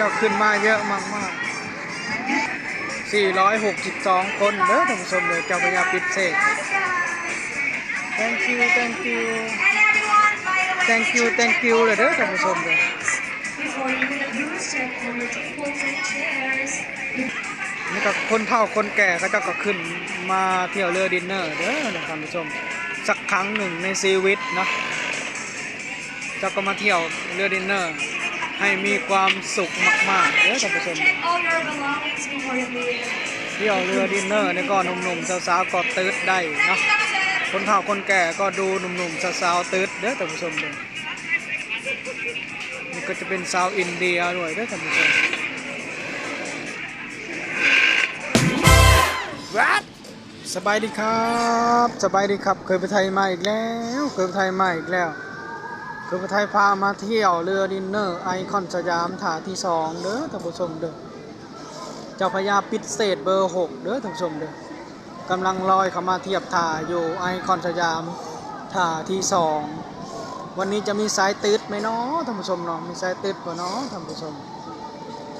เจ้าขึ้นมาเยอะมากๆ462 คนเด้อท่านผู้ชมเลยเจ้าพญาปิดเสก thank you thank you thank you thank you เลยเด้อท่านผู้ชมเลยนี่ก็คนเฒ่าคนแก่เขาเจ้าก็ขึ้นมาเที่ยวเรือดินเนอร์เด้อท่านผู้ชมสักครั้งหนึ่งในชีวิตเนาะเจ้าก็มาเที่ยวเรือดินเนอร์ให้มีความสุขมากๆเด้อท่านผู้ชมเที่ยวเรือดินเนอร์นี่ก็หนุ่มๆสาวๆก็ตืดได้เนาะคนเฒ่าคนแก่ก็ดูหนุ่มๆสาวๆตืดเด้อท่านผู้ชมเลยนี่ก็จะเป็นสาวอินเดียด้วยเด้อท่านผู้ชมวัดสบายดีครับสบายดีครับเคยไปไทยมาอีกแล้วเคยไปไทยมาอีกแล้วเคยไปไทยพามาเที่ยวเรือดินเนอร์ไอคอนสยามถาที่2เด้อท่านผู้ชมเด้อเจ้าพญาปิดเศษเบอร์6เด้อท่านผู้ชมเด้อกำลังลอยเข้ามาเทียบท่าอยู่ไอคอนสยามท่าที่2วันนี้จะมีสายตืดไหมเนาะท่านผู้ชมเนาะมีสายตืดป่ะเนาะท่านผู้ชม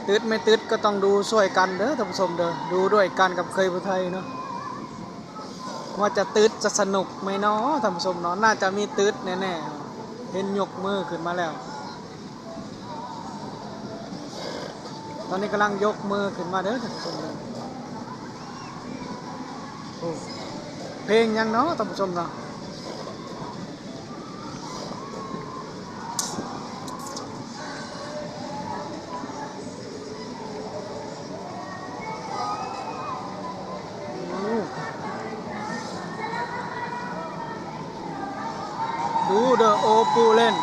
ตืดไม่ตืดก็ต้องดูช่วยกันเด้อท่านผู้ชมเด้อดูด้วยกันกับเคยไปไทยเนาะว่าจะตืดจะสนุกไหมเนาะท่านผู้ชมเนาะน่าจะมีตืดแน่ๆเห็นยกมือขึ้นมาแล้วตอนนี้กำลังยกมือขึ้นมาเด้อท่านผู้ชมเลยโอ้เพลงยังเนาะท่านผู้ชมเนาะดูเดอะโอปูเล่น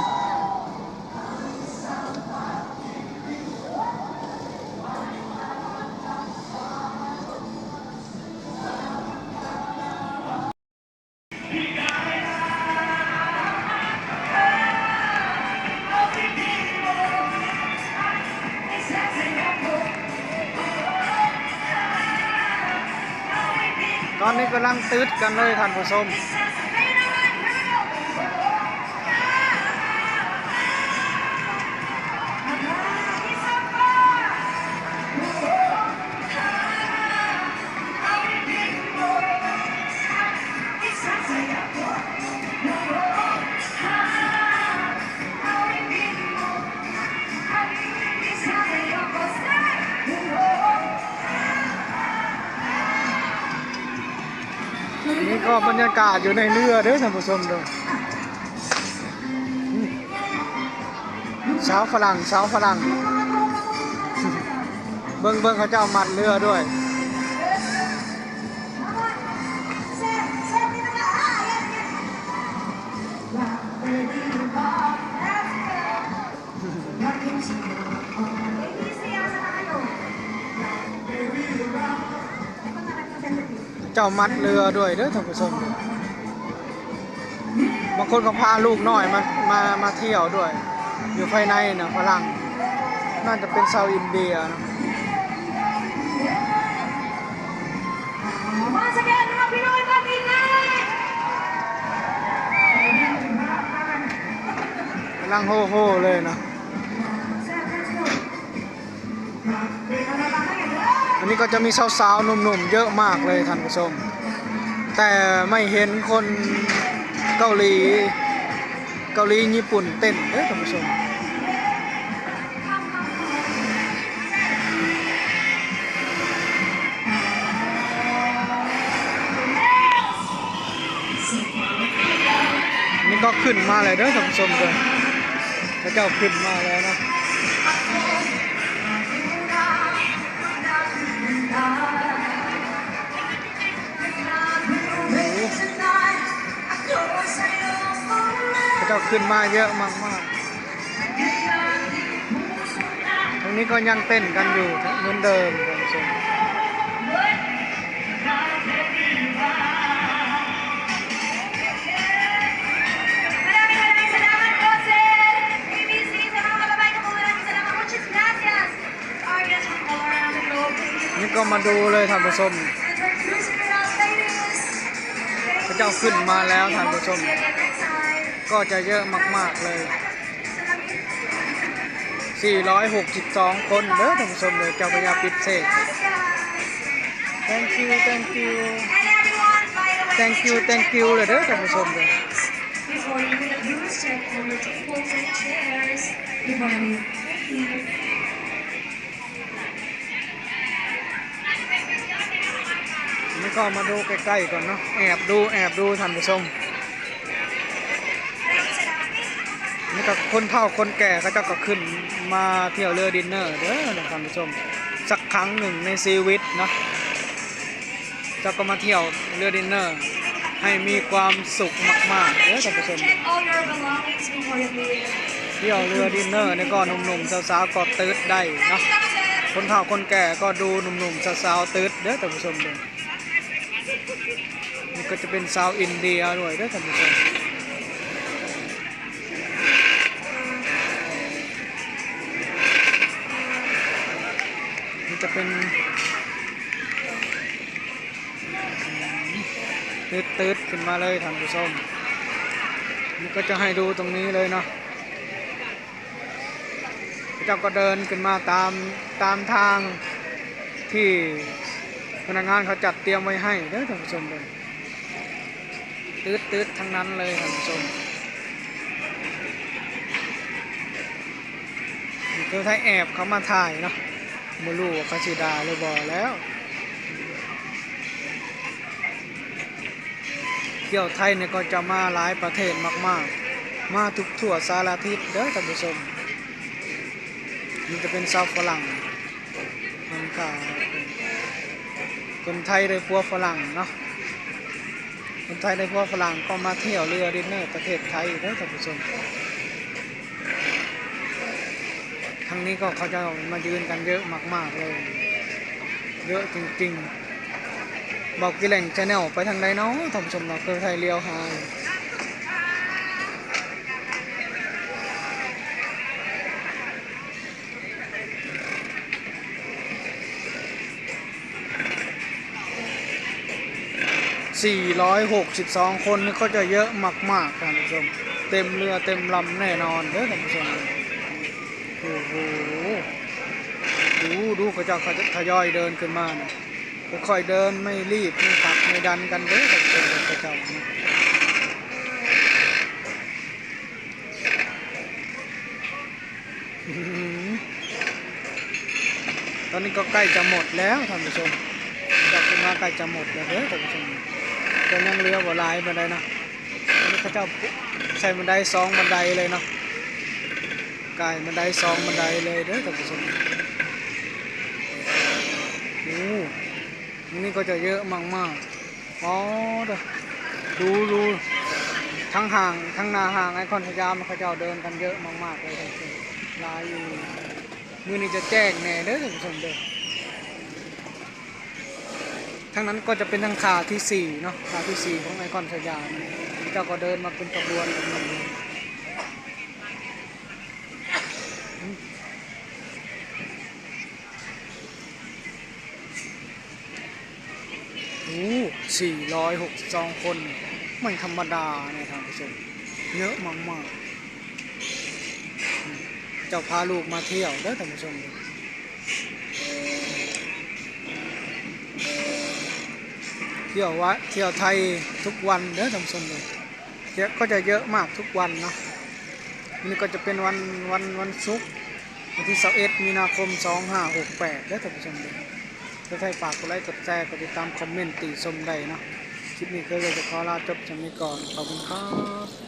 ตอนนี้กำลังตืดกันเลยท่านผู้ชมนี่ก็บรรยากาศอยู่ในเรือเด้อท่านผู้ชมเด้อสาวฝรั่งเบิ้งเขาเจ้ามัดเรือด้วยเจ้ามัดเรือด้วยเด้อท่านผู้ชมบางคนก็พาลูกน้อยมาเที่ยวด้วยอยู่ภายในนะฝรั่งน่าจะเป็นชาวอินเดียนะกำลังโฮ่เลยนะอันนี้ก็จะมีสาวๆหนุ่มๆเยอะมากเลยท่านผู้ชมแต่ไม่เห็นคนเกาหลีญี่ปุ่นเต้นท่านผู้ชมนี่ก็ขึ้นมาเลยเด้อท่านผู้ชมเลยพระเจ้าขึ้นมาแล้วนะพระเจ้าขึ้นมาเยอะมากๆตรงนี้ก็ยังเต้นกันอยู่เหมือนเดิมท่านผู้ชมนี่ก็มาดูเลยท่านผู้ชมพระเจ้าขึ้นมาแล้วท่านผู้ชมก็จะเยอะมากๆเลย 462 คนเด้อท่านผู้ชมเลยเจ้าพระยาปิดเสก thank you thank you thank you thank you เลยเด้อท่านผู้ชมเลย Before you leave, you must check all your tables and chairs. Before you leave, thank you. นี่ก็มาดูใกล้ๆก่อนเนาะแอบดูท่านผู้ชมนี่ก็คนเฒ่าคนแก่เขาเจ้าก็ขึ้นมาเที่ยวเรือดินเนอร์เด้อท่านผู้ชมสักครั้งหนึ่งในชีวิตเนาะเจ้าก็มาเที่ยวเรือดินเนอร์ให้มีความสุขมากๆเด้อท่านผู้ชม Check all your belongings before you leave. เที่ยวเรือดินเนอร์นี่ก็หนุ่มๆสาวๆก็ตืดได้เนาะคนเฒ่าคนแก่ก็ดูหนุ่มๆสาวๆตืดเด้อท่านผู้ชมเด้อนี่ก็จะเป็นสาวอินเดียด้วยเด้อท่านผู้ชมนี่จะเป็นตืดขึ้นมาเลยท่านผู้ชมนี่ก็จะให้ดูตรงนี้เลยเนาะเจ้าก็เดินขึ้นมาตามทางที่พนักงานเขาจัดเตรียมไว้ให้เด้อท่านผู้ชมเลยตืดทั้งนั้นเลยท่านผู้ชมนี่คือไทยแอบเขามาถ่ายเนาะไม่รู้ว่าเขาสิดาหรือบ่แล้วเที่ยวไทยเนี่ยก็จะมาหลายประเทศมากๆมาทุกทั่วสารทิศเด้อท่านผู้ชมนี่จะเป็นชาวฝรั่งมันก็คนไทยได้พวกฝรั่งเนาะคนไทยได้พวกฝรั่งก็มาเที่ยวเรือดินเนอร์ประเทศไทยเด้อท่านผู้ชมทางนี้ก็เขาจะมายืนกันเยอะมากๆเลยเยอะจริงๆบอกกิแหล่งชาแนลไปทางใดเนาะท่านผู้ชมเราเคยไทยเลี้ยวหาย462 คนนี่ก็จะเยอะมากๆท่านผู้ชมเต็มเรือเต็มลำแน่นอนเด้อท่านผู้ชมโอ้โหดูเขาจะทยอยเดินขึ้นมานะค่อยๆเดินไม่รีบไม่ตักไม่ดันกันเด้อท่านผู้ชมเขาเจ้าตอนนี้ก็ใกล้จะหมดแล้วท่านผู้ชมจับขึ้นมาใกล้จะหมดแล้วเด้อท่านผู้ชมจะยังเรือบ่หลายบันไดนะนี่เขาเจ้าใส่บันได2 บันไดเลยเนาะกายบันได2 บันไดเลยเด้อท่านผู้ชมโอ้นี่ก็จะเยอะมากๆอ๋อเด้อดูทั้งห่างทั้งหน้าห่างไอคอนสยามเขาเจ้าเดินกันเยอะมากๆเลยท่านผู้ชมหลายอยู่มื้อนี้จะแจ้งแน่เด้อท่านผู้ชมเด้อทั้งนั้นก็จะเป็นทางขาที่4เนาะขาที่4ของไอคอนสยามเจ้าก็เดินมาเป็นขบวนกันมาโอ้462 คนไม่ธรรมดาเนี่ยท่านผู้ชมเยอะมากๆเจ้าพาลูกมาเที่ยวเด้อท่านผู้ชมเที่ยวไทยทุกวันเด้อท่านผู้ชมเลยก็จะเยอะมากทุกวันเนาะนี่ก็จะเป็นวันศุกร์วันที่21 มีนาคม 2568เด้อท่านผู้ชมเลยถ้าใครฝากกดไลค์กดแชร์กดติดตามคอมเมนต์ติชมได้เนาะคลิปนี้ก็เลยจะขอลาจบจากนี้ก่อนขอบคุณครับ